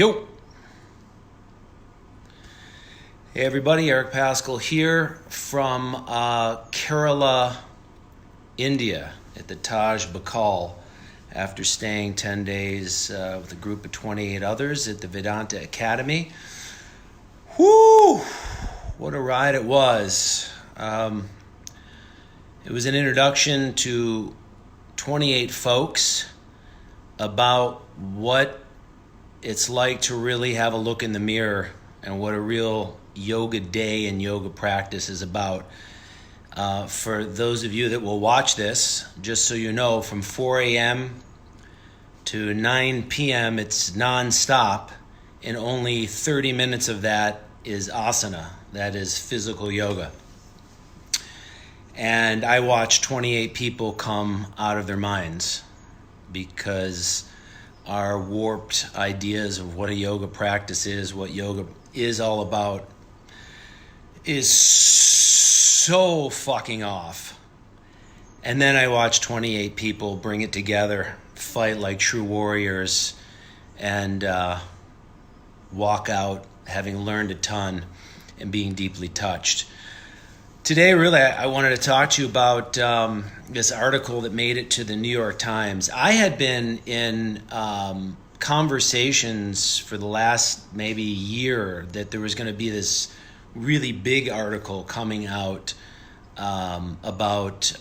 Yo! Hey everybody, Eric Paskel here from Kerala, India at the Taj Bakal after staying 10 days with a group of 28 others at the Vedanta Academy. Whoo! What a ride it was. It was an introduction to 28 folks about what it's like to really have a look in the mirror and what a real yoga day and yoga practice is about. For those of you that will watch this, just so you know, from 4 a.m. to 9 p.m. it's non-stop, and only 30 minutes of that is asana, that is physical yoga. And I watched 28 people come out of their minds because our warped ideas of what a yoga practice is, what yoga is all about, is so fucking off. And then I watched 28 people bring it together, fight like true warriors, and walk out having learned a ton and being deeply touched. Today, really, I wanted to talk to you about this article that made it to the New York Times. I had been in conversations for the last maybe year that there was going to be this really big article coming out about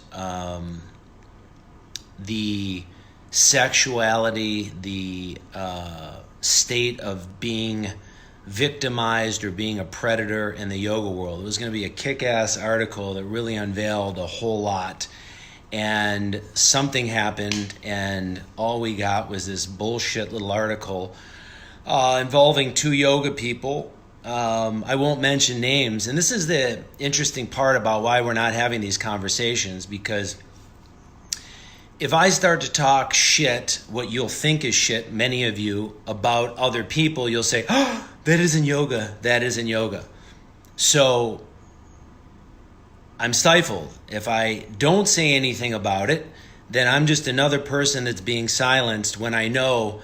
the sexuality, the state of being victimized or being a predator in the yoga world. It was going to be a kick-ass article that really unveiled a whole lot. And something happened, and all we got was this bullshit little article involving two yoga people. I won't mention names. And this is the interesting part about why we're not having these conversations, because if I start to talk shit, what you'll think is shit, many of you, about other people, you'll say, oh, that isn't yoga, that isn't yoga. So I'm stifled. If I don't say anything about it, then I'm just another person that's being silenced when I know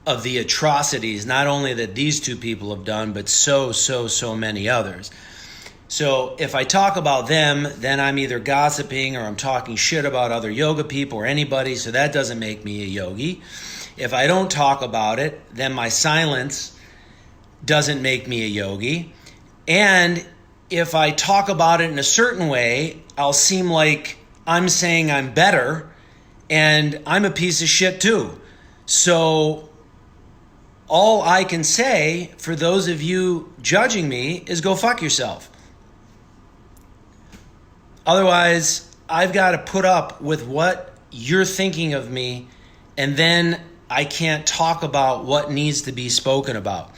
of the atrocities, not only that these two people have done, but so many others. So if I talk about them, then I'm either gossiping or I'm talking shit about other yoga people or anybody, so that doesn't make me a yogi. If I don't talk about it, then my silence doesn't make me a yogi. And if I talk about it in a certain way, I'll seem like I'm saying I'm better, and I'm a piece of shit too. So all I can say for those of you judging me is go fuck yourself. Otherwise, I've got to put up with what you're thinking of me, and then I can't talk about what needs to be spoken about.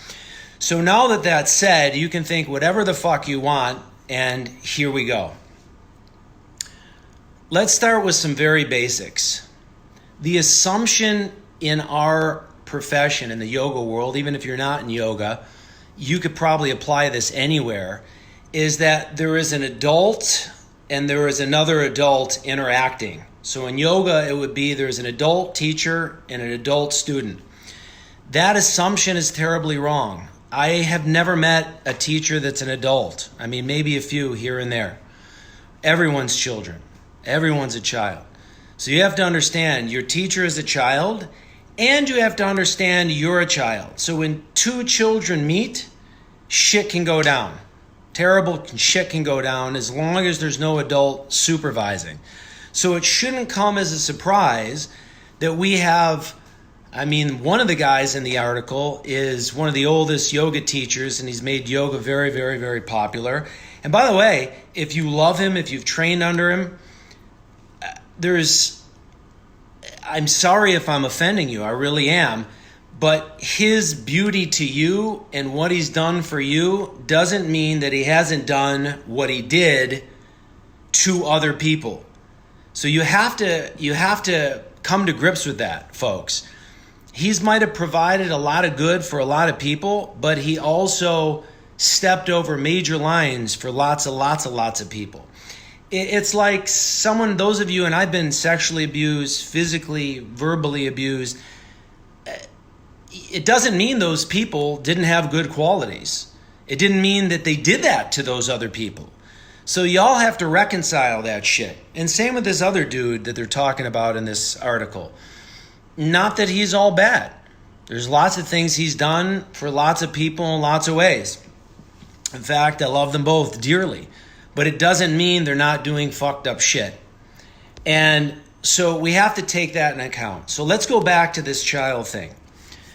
So now that that's said, you can think whatever the fuck you want, and here we go. Let's start with some very basics. The assumption in our profession, in the yoga world, even if you're not in yoga, you could probably apply this anywhere, is that there is an adult and there is another adult interacting. So in yoga, it would be there's an adult teacher and an adult student. That assumption is terribly wrong. I have never met a teacher that's an adult. I mean, maybe a few here and there. Everyone's children. Everyone's a child. So you have to understand your teacher is a child, and you have to understand you're a child. So when two children meet, shit can go down. Terrible shit can go down as long as there's no adult supervising. So it shouldn't come as a surprise that we have, one of the guys in the article is one of the oldest yoga teachers, and he's made yoga very, very, very popular. And by the way, if you love him, if you've trained under him, I'm sorry if I'm offending you, I really am, but his beauty to you and what he's done for you doesn't mean that he hasn't done what he did to other people. So you have to come to grips with that, folks. He's might have provided a lot of good for a lot of people, but he also stepped over major lines for lots of people. It's like those of you, and I've been sexually abused, physically, verbally abused. it doesn't mean those people didn't have good qualities. It didn't mean that they did that to those other people. So y'all have to reconcile that shit. And same with this other dude that they're talking about in this article. Not that he's all bad. There's lots of things he's done for lots of people in lots of ways. In fact, I love them both dearly. But it doesn't mean they're not doing fucked up shit. And so we have to take that into account. So let's go back to this child thing.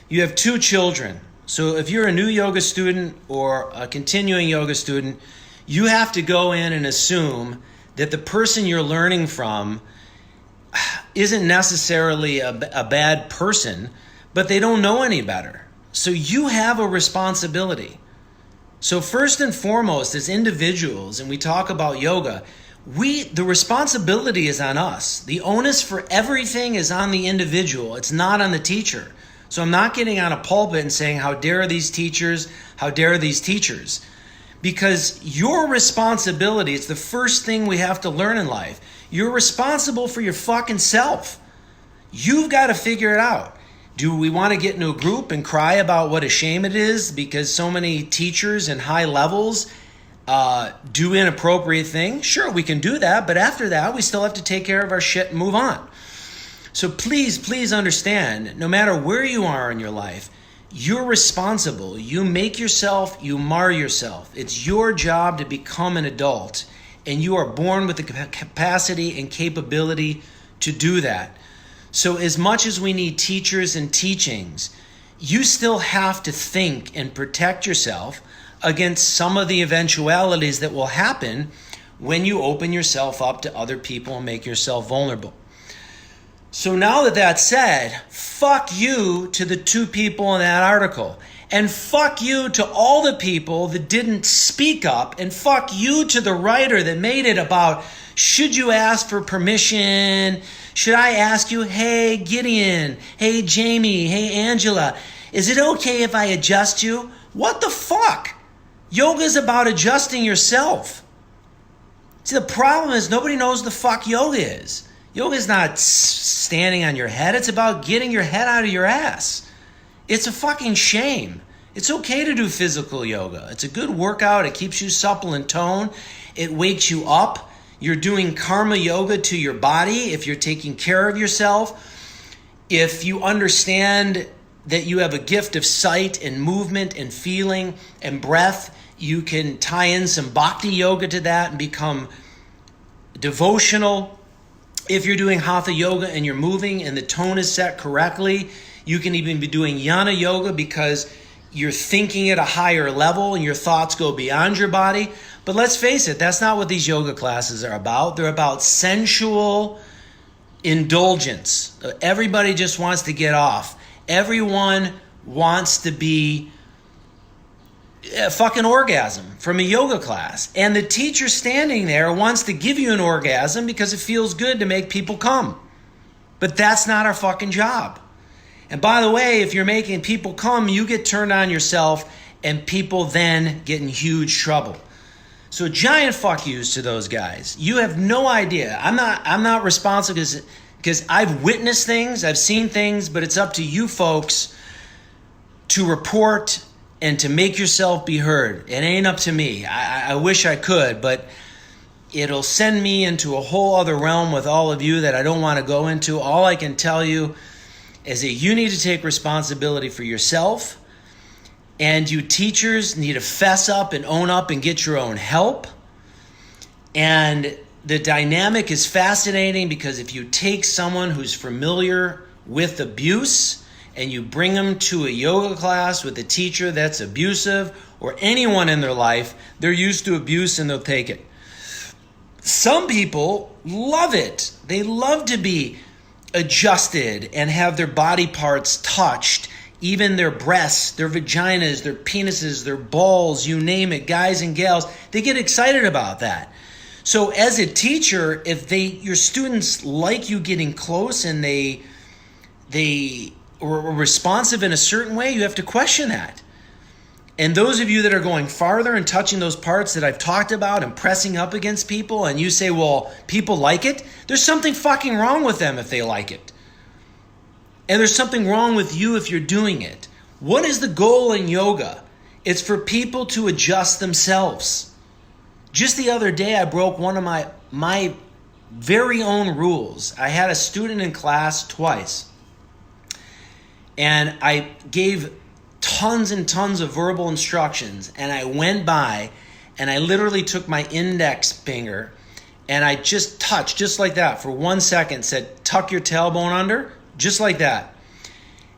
You have 2 children. So if you're a new yoga student or a continuing yoga student, you have to go in and assume that the person you're learning from isn't necessarily a bad person, but they don't know any better. So you have a responsibility. So first and foremost, as individuals, and we talk about yoga, the responsibility is on us. The onus for everything is on the individual. It's not on the teacher. So I'm not getting on a pulpit and saying, how dare these teachers? How dare these teachers? Because your responsibility, it's the first thing we have to learn in life. You're responsible for your fucking self. You've got to figure it out. Do we want to get into a group and cry about what a shame it is because so many teachers in high levels do inappropriate things? Sure, we can do that, but after that, we still have to take care of our shit and move on. So please understand, no matter where you are in your life, you're responsible. You make yourself, you mar yourself. It's your job to become an adult, and you are born with the capacity and capability to do that. So as much as we need teachers and teachings, you still have to think and protect yourself against some of the eventualities that will happen when you open yourself up to other people and make yourself vulnerable. So now that that's said, fuck you to the 2 people in that article. And fuck you to all the people that didn't speak up. And fuck you to the writer that made it about, should you ask for permission? Should I ask you, hey, Gideon, hey, Jamie, hey, Angela, is it okay if I adjust you? What the fuck? Yoga is about adjusting yourself. See, the problem is nobody knows the fuck yoga is. Yoga is not standing on your head. It's about getting your head out of your ass. It's a fucking shame. It's okay to do physical yoga. It's a good workout. It keeps you supple and toned. It wakes you up. You're doing karma yoga to your body if you're taking care of yourself. If you understand that you have a gift of sight and movement and feeling and breath, you can tie in some bhakti yoga to that and become devotional. If you're doing hatha yoga and you're moving and the tone is set correctly, you can even be doing jnana yoga because you're thinking at a higher level and your thoughts go beyond your body. But let's face it, that's not what these yoga classes are about. They're about sensual indulgence. Everybody just wants to get off. Everyone wants to be a fucking orgasm from a yoga class. And the teacher standing there wants to give you an orgasm because it feels good to make people come. But that's not our fucking job. And by the way, if you're making people come, you get turned on yourself and people then get in huge trouble. So giant fuck yous to those guys. You have no idea. I'm not responsible because I've witnessed things, I've seen things, but it's up to you folks to report and to make yourself be heard. It ain't up to me. I wish I could, but it'll send me into a whole other realm with all of you that I don't want to go into. All I can tell you is that you need to take responsibility for yourself, and you teachers need to fess up and own up and get your own help. And the dynamic is fascinating because if you take someone who's familiar with abuse and you bring them to a yoga class with a teacher that's abusive, or anyone in their life, they're used to abuse and they'll take it. Some people love it. They love to be adjusted and have their body parts touched, even their breasts, their vaginas, their penises, their balls, you name it, guys and gals. They get excited about that. So as a teacher, if your students like you getting close and they or responsive in a certain way, you have to question that. And those of you that are going farther and touching those parts that I've talked about and pressing up against people, and you say, well, people like it, there's something fucking wrong with them if they like it. And there's something wrong with you if you're doing it. What is the goal in yoga? It's for people to adjust themselves. Just the other day, I broke one of my very own rules. I had a student in class twice, and I gave tons and tons of verbal instructions, and I went by and I literally took my index finger and I just touched, just like that, for 1 second, said, tuck your tailbone under, just like that.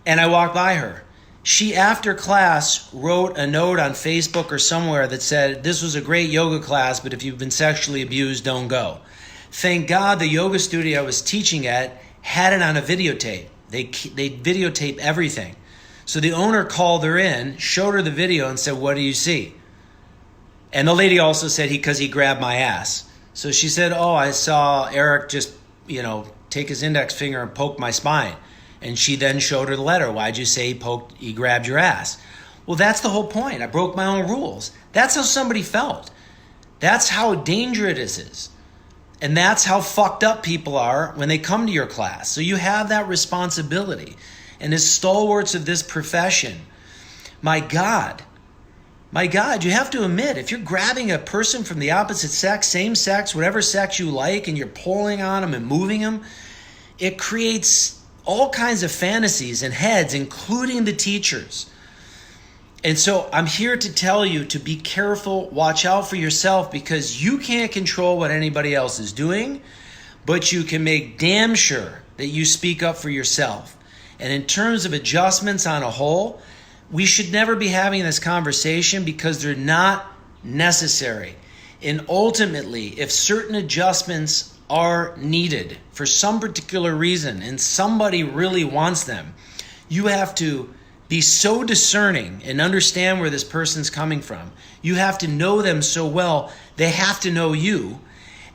And I walked by her. She, after class, wrote a note on Facebook or somewhere that said, this was a great yoga class, but if you've been sexually abused, don't go. Thank God the yoga studio I was teaching at had it on a videotape. They videotape everything. So the owner called her in, showed her the video, and said, what do you see? And the lady also said, because he grabbed my ass. So she said, oh, I saw Eric just, take his index finger and poke my spine. And she then showed her the letter. Why'd you say he grabbed your ass? Well, that's the whole point. I broke my own rules. That's how somebody felt. That's how dangerous it is. And that's how fucked up people are when they come to your class. So you have that responsibility. And as stalwarts of this profession, my God, you have to admit, if you're grabbing a person from the opposite sex, same sex, whatever sex you like, and you're pulling on them and moving them, it creates all kinds of fantasies in heads, including the teachers. And so I'm here to tell you to be careful, watch out for yourself, because you can't control what anybody else is doing, but you can make damn sure that you speak up for yourself. And in terms of adjustments on a whole, we should never be having this conversation because they're not necessary. And ultimately, if certain adjustments are needed for some particular reason and somebody really wants them, you have to be so discerning and understand where this person's coming from. You have to know them so well, they have to know you.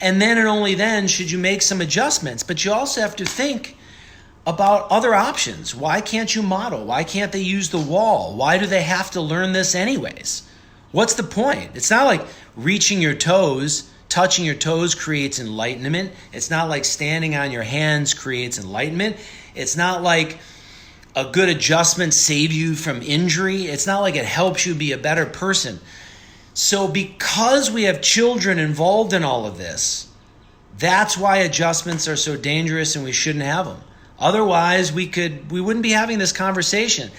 And then and only then should you make some adjustments. But you also have to think about other options. Why can't you model? Why can't they use the wall? Why do they have to learn this anyways? What's the point? It's not like reaching your toes, touching your toes creates enlightenment. It's not like standing on your hands creates enlightenment. It's not like a good adjustment saves you from injury. It's not like it helps you be a better person. So because we have children involved in all of this, that's why adjustments are so dangerous and we shouldn't have them. Otherwise, we wouldn't be having this conversation.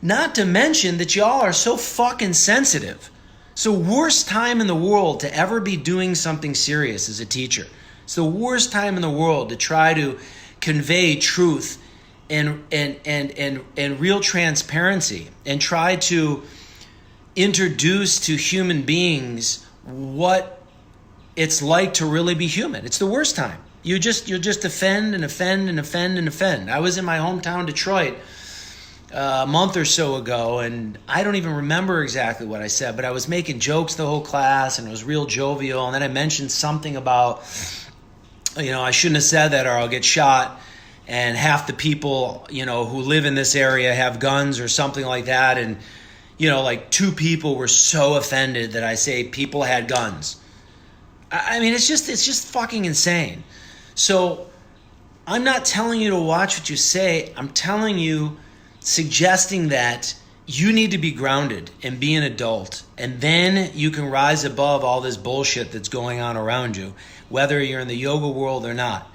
Not to mention that y'all are so fucking sensitive. So worst time in the world to ever be doing something serious as a teacher. It's the worst time in the world to try to convey truth and real transparency and try to introduce to human beings what it's like to really be human. It's the worst time. You'll just offend and offend and offend and offend. I was in my hometown, Detroit, a month or so ago, and I don't even remember exactly what I said, but I was making jokes the whole class, and it was real jovial, and then I mentioned something about, I shouldn't have said that or I'll get shot, and half the people, who live in this area have guns or something like that, and, like 2 people were so offended that I say people had guns. I mean, it's just fucking insane. So I'm not telling you to watch what you say. I'm telling you, suggesting that you need to be grounded and be an adult. And then you can rise above all this bullshit that's going on around you, whether you're in the yoga world or not.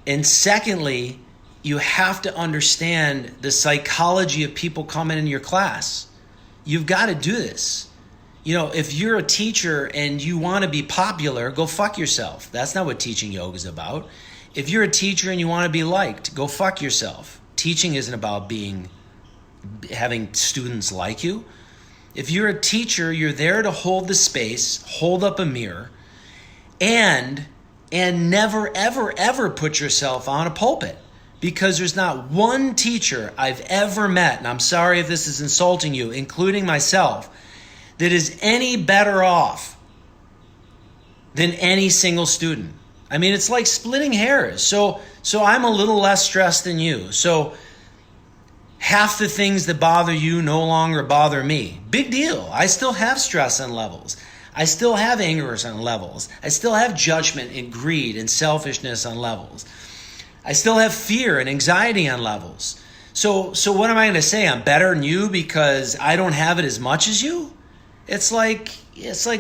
And secondly, you have to understand the psychology of people coming into your class. You've got to do this. If you're a teacher and you want to be popular, go fuck yourself. That's not what teaching yoga is about. If you're a teacher and you want to be liked, go fuck yourself. Teaching isn't about having students like you. If you're a teacher, you're there to hold the space, hold up a mirror, and never, ever, ever put yourself on a pulpit. Because there's not one teacher I've ever met, and I'm sorry if this is insulting you, including myself, that is any better off than any single student. I mean, it's like splitting hairs. So I'm a little less stressed than you. So half the things that bother you no longer bother me. Big deal. I still have stress on levels. I still have anger on levels. I still have judgment and greed and selfishness on levels. I still have fear and anxiety on levels. So what am I going to say? I'm better than you because I don't have it as much as you? It's like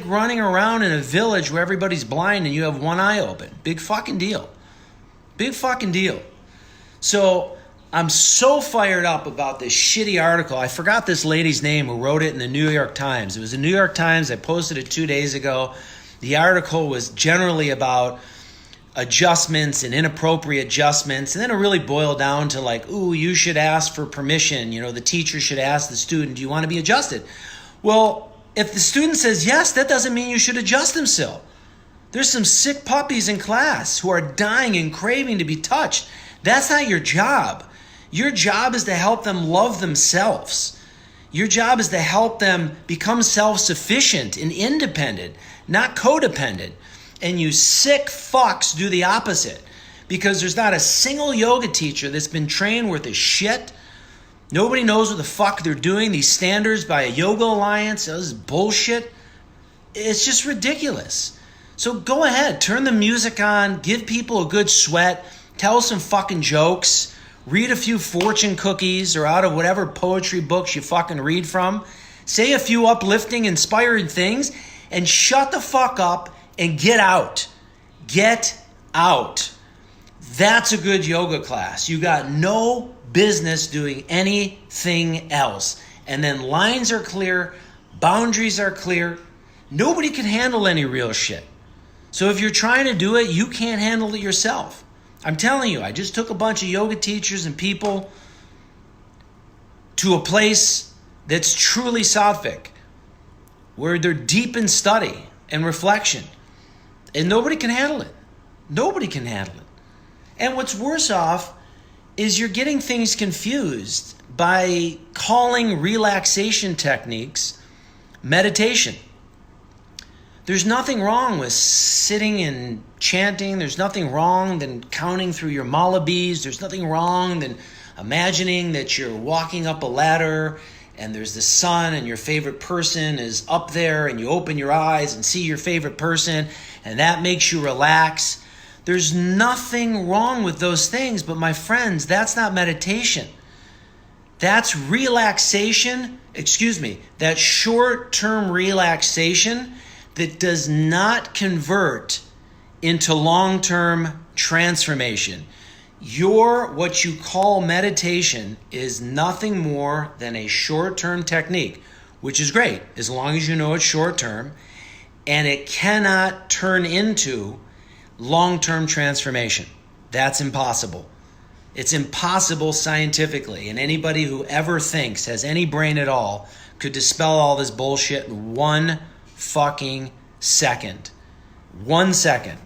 running around in a village where everybody's blind and you have one eye open. Big fucking deal. Big fucking deal. So I'm so fired up about this shitty article. I forgot this lady's name who wrote it in the New York Times. It was the New York Times. I posted it 2 days ago. The article was generally about adjustments and inappropriate adjustments. And then it really boiled down to like, ooh, you should ask for permission. You know, the teacher should ask the student, do you want to be adjusted? Well, if the student says yes, that doesn't mean you should adjust them still. There's some sick puppies in class who are dying and craving to be touched. That's not your job. Your job is to help them love themselves. Your job is to help them become self-sufficient and independent, not codependent. And you sick fucks do the opposite because there's not a single yoga teacher that's been trained worth a shit. Nobody knows what the fuck they're doing. These standards by a yoga alliance, this is bullshit. It's just ridiculous. So go ahead, turn the music on, give people a good sweat, tell some fucking jokes, read a few fortune cookies or out of whatever poetry books you fucking read from, say a few uplifting, inspiring things, and shut the fuck up and get out. Get out. That's a good yoga class. You got no business doing anything else. And then lines are clear, boundaries are clear. Nobody can handle any real shit. So if you're trying to do it, you can't handle it yourself. I'm telling you, I just took a bunch of yoga teachers and people to a place that's truly sattvic, where they're deep in study and reflection. And nobody can handle it. Nobody can handle it. And what's worse off is you're getting things confused by calling relaxation techniques meditation. There's nothing wrong with sitting and chanting. There's nothing wrong than counting through your malabis. There's nothing wrong than imagining that you're walking up a ladder and there's the sun and your favorite person is up there and you open your eyes and see your favorite person and that makes you relax. There's nothing wrong with those things, but my friends, that's not meditation. That's relaxation, that short-term relaxation that does not convert into long-term transformation. What you call meditation is nothing more than a short-term technique, which is great as long as you know it's short-term, and it cannot turn into long-term transformation. That's impossible. It's impossible scientifically, and anybody who ever thinks has any brain at all could dispel all this bullshit in 1 fucking second. 1 second.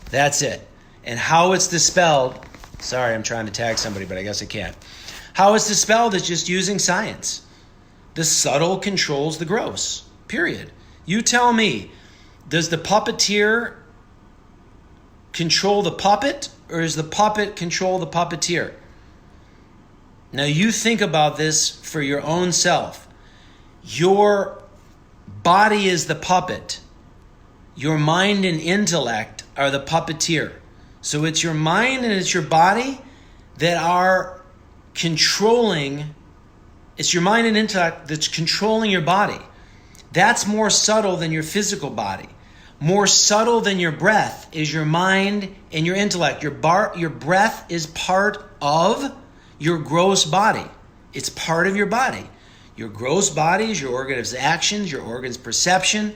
That's it. And how it's dispelled, sorry, I'm trying to tag somebody, but I guess I can't. How it's dispelled is just using science. The subtle controls the gross, period. You tell me, does the puppeteer control the puppet, or does the puppet control the puppeteer? Now you think about this for your own self. Your body is the puppet. Your mind and intellect are the puppeteer. So it's your mind and it's your body that are controlling, it's your mind and intellect that's controlling your body. That's more subtle than your physical body. More subtle than your breath is your mind and your intellect. Your breath is part of your gross body. It's part of your body. Your gross body is your organs of actions, your organs of perception,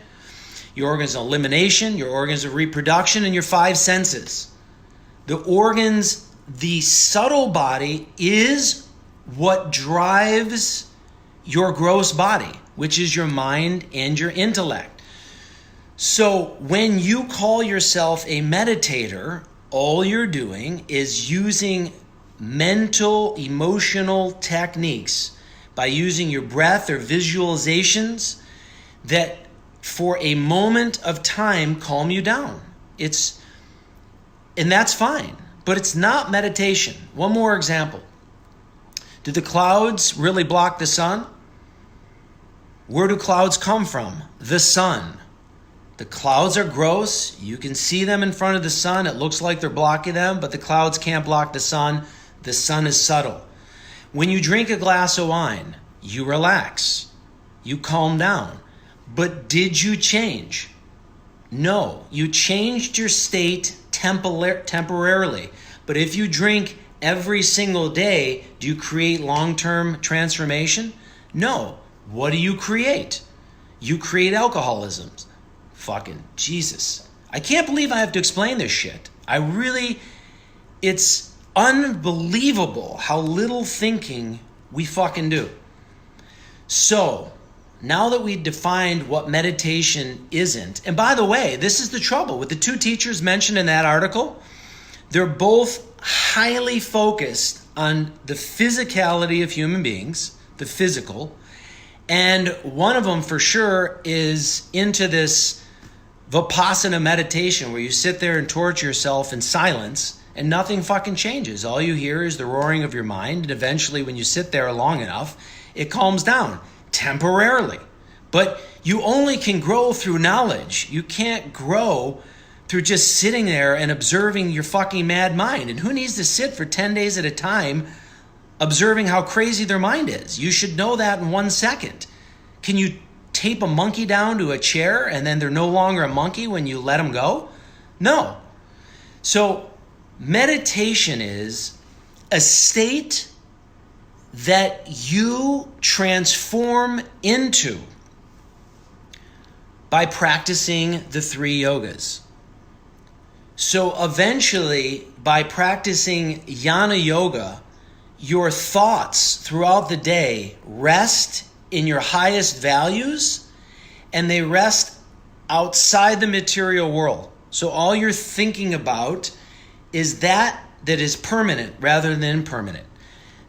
your organs of elimination, your organs of reproduction, and your 5 senses. The organs, the subtle body is what drives your gross body, which is your mind and your intellect. So when you call yourself a meditator, all you're doing is using mental, emotional techniques by using your breath or visualizations that for a moment of time calm you down. And that's fine, but it's not meditation. One more example. Do the clouds really block the sun? Where do clouds come from? The sun. The clouds are gross. You can see them in front of the sun. It looks like they're blocking them, but the clouds can't block the sun. The sun is subtle. When you drink a glass of wine, you relax, you calm down. But did you change? No, you changed your state temporarily. But if you drink every single day, do you create long-term transformation? No. What do you create? You create alcoholism. Fucking Jesus. I can't believe I have to explain this shit. It's unbelievable how little thinking we fucking do. So, now that we defined what meditation isn't, and by the way, this is the trouble with the two teachers mentioned in that article. They're both highly focused on the physicality of human beings, the physical, and one of them for sure is into this Vipassana meditation where you sit there and torture yourself in silence and nothing fucking changes. All you hear is the roaring of your mind, and eventually when you sit there long enough, it calms down temporarily. But you only can grow through knowledge. You can't grow through just sitting there and observing your fucking mad mind. And who needs to sit for 10 days at a time observing how crazy their mind is? You should know that in 1 second. Can you tape a monkey down to a chair and then they're no longer a monkey when you let them go? No. So meditation is a state that you transform into by practicing the 3 yogas. So eventually, by practicing Jnana Yoga, your thoughts throughout the day rest in your highest values, and they rest outside the material world. So all you're thinking about is that is permanent rather than impermanent.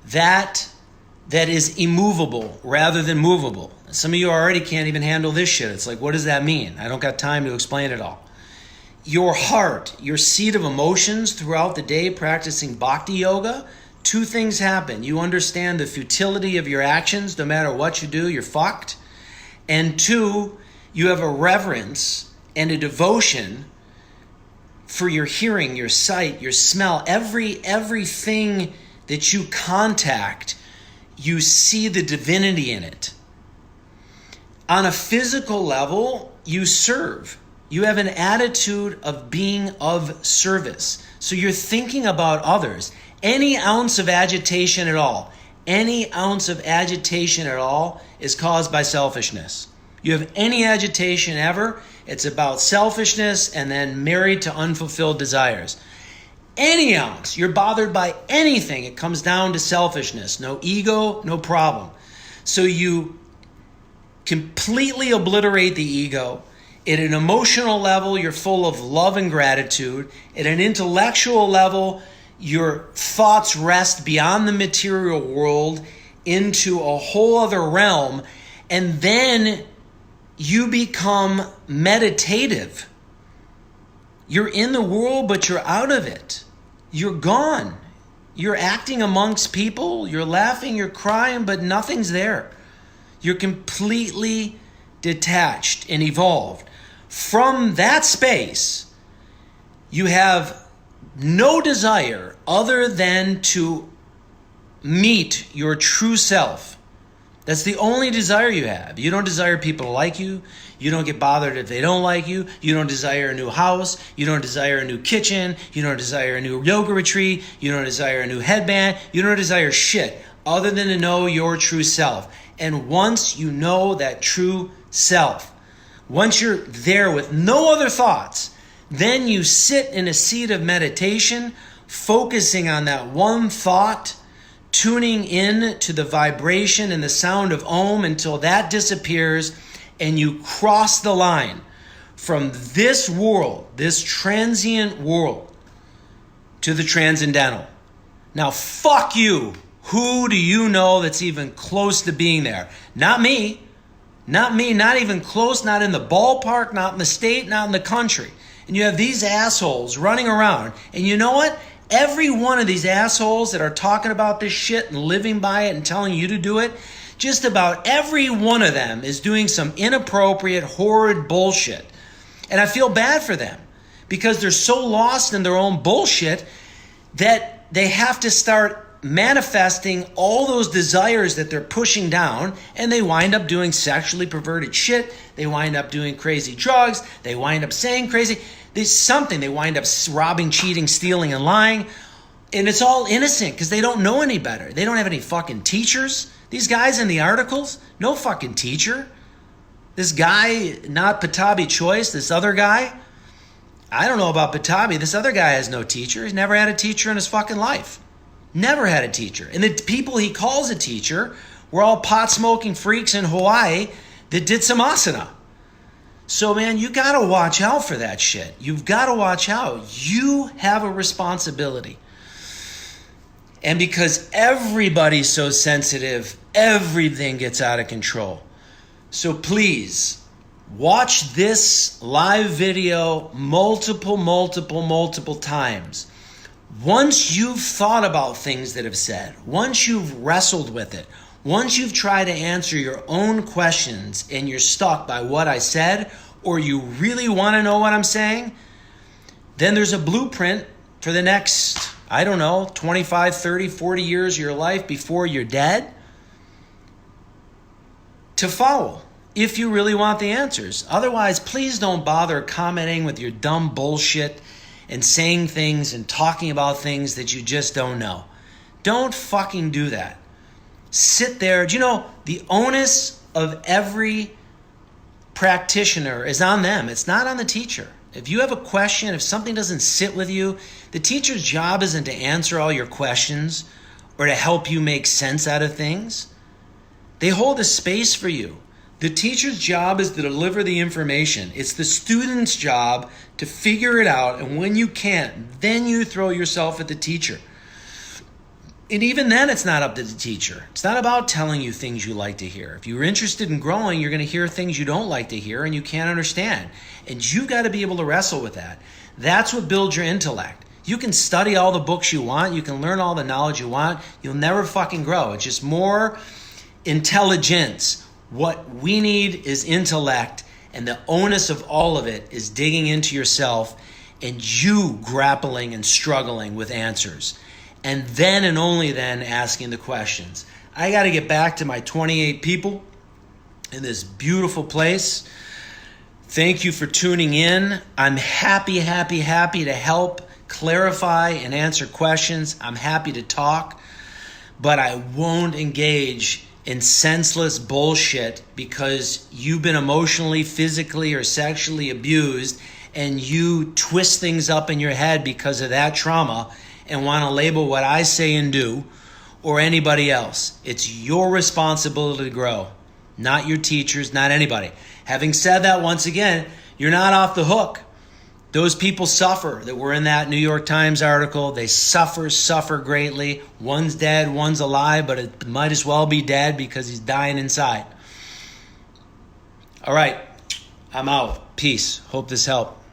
That is immovable rather than movable. Some of you already can't even handle this shit. It's like, what does that mean? I don't got time to explain it all. Your heart, your seat of emotions throughout the day practicing bhakti yoga, 2 things happen. You understand the futility of your actions. No matter what you do, you're fucked. And 2, you have a reverence and a devotion for your hearing, your sight, your smell, everything that you contact, you see the divinity in it. On a physical level, you serve. You have an attitude of being of service. So you're thinking about others. Any ounce of agitation at all is caused by selfishness. You have any agitation ever, it's about selfishness and then married to unfulfilled desires. Any ounce, you're bothered by anything, it comes down to selfishness. No ego, no problem. So you completely obliterate the ego. At an emotional level, you're full of love and gratitude. At an intellectual level, your thoughts rest beyond the material world into a whole other realm. And then you become meditative. You're in the world, but you're out of it. You're gone. You're acting amongst people. You're laughing, you're crying, but nothing's there. You're completely detached and evolved. From that space, you have no desire other than to meet your true self. That's the only desire you have. You don't desire people to like you. You don't get bothered if they don't like you. You don't desire a new house. You don't desire a new kitchen. You don't desire a new yoga retreat. You don't desire a new headband. You don't desire shit other than to know your true self. And once you know that true self, once you're there with no other thoughts, then you sit in a seat of meditation, focusing on that one thought, tuning in to the vibration and the sound of Om until that disappears and you cross the line from this world, this transient world, to the transcendental. Now, fuck you. Who do you know that's even close to being there? Not me. Not me, not even close, not in the ballpark, not in the state, not in the country. And you have these assholes running around. And you know what? Every one of these assholes that are talking about this shit and living by it and telling you to do it, just about every one of them is doing some inappropriate, horrid bullshit. And I feel bad for them because they're so lost in their own bullshit that they have to start manifesting all those desires that they're pushing down, and they wind up doing sexually perverted shit. They wind up doing crazy drugs. They wind up saying crazy. There's something. They wind up robbing, cheating, stealing, and lying. And it's all innocent because they don't know any better. They don't have any fucking teachers. These guys in the articles, no fucking teacher. This guy, not Patabi Choice, this other guy, I don't know about Patabi. This other guy has no teacher. He's never had a teacher in his fucking life. Never had a teacher. And the people he calls a teacher were all pot-smoking freaks in Hawaii that did some asana. So, man, you got to watch out for that shit. You've got to watch out. You have a responsibility. And because everybody's so sensitive, everything gets out of control. So please, watch this live video multiple times. Once you've thought about things that have said, once you've wrestled with it, once you've tried to answer your own questions and you're stuck by what I said, or you really want to know what I'm saying, then there's a blueprint for the next, 25, 30, 40 years of your life before you're dead to follow, if you really want the answers. Otherwise, please don't bother commenting with your dumb bullshit and saying things and talking about things that you just don't know. Don't fucking do that. Sit there. Do you know the onus of every practitioner is on them? It's not on the teacher. If you have a question, if something doesn't sit with you, the teacher's job isn't to answer all your questions or to help you make sense out of things. They hold a space for you. The teacher's job is to deliver the information. It's the student's job to figure it out, and when you can't, then you throw yourself at the teacher. And even then, it's not up to the teacher. It's not about telling you things you like to hear. If you're interested in growing, you're going to hear things you don't like to hear and you can't understand. And you've got to be able to wrestle with that. That's what builds your intellect. You can study all the books you want. You can learn all the knowledge you want. You'll never fucking grow. It's just more intelligence. What we need is intellect, and the onus of all of it is digging into yourself and you grappling and struggling with answers. And then and only then asking the questions. I got to get back to my 28 people in this beautiful place. Thank you for tuning in. I'm happy to help clarify and answer questions. I'm happy to talk, but I won't engage in senseless bullshit because you've been emotionally, physically, or sexually abused and you twist things up in your head because of that trauma and want to label what I say and do or anybody else. It's your responsibility to grow, not your teachers, not anybody. Having said that, once again, you're not off the hook. Those people suffer that were in that New York Times article. They suffer greatly. One's dead, one's alive, but it might as well be dead because he's dying inside. All right, I'm out. Peace. Hope this helped.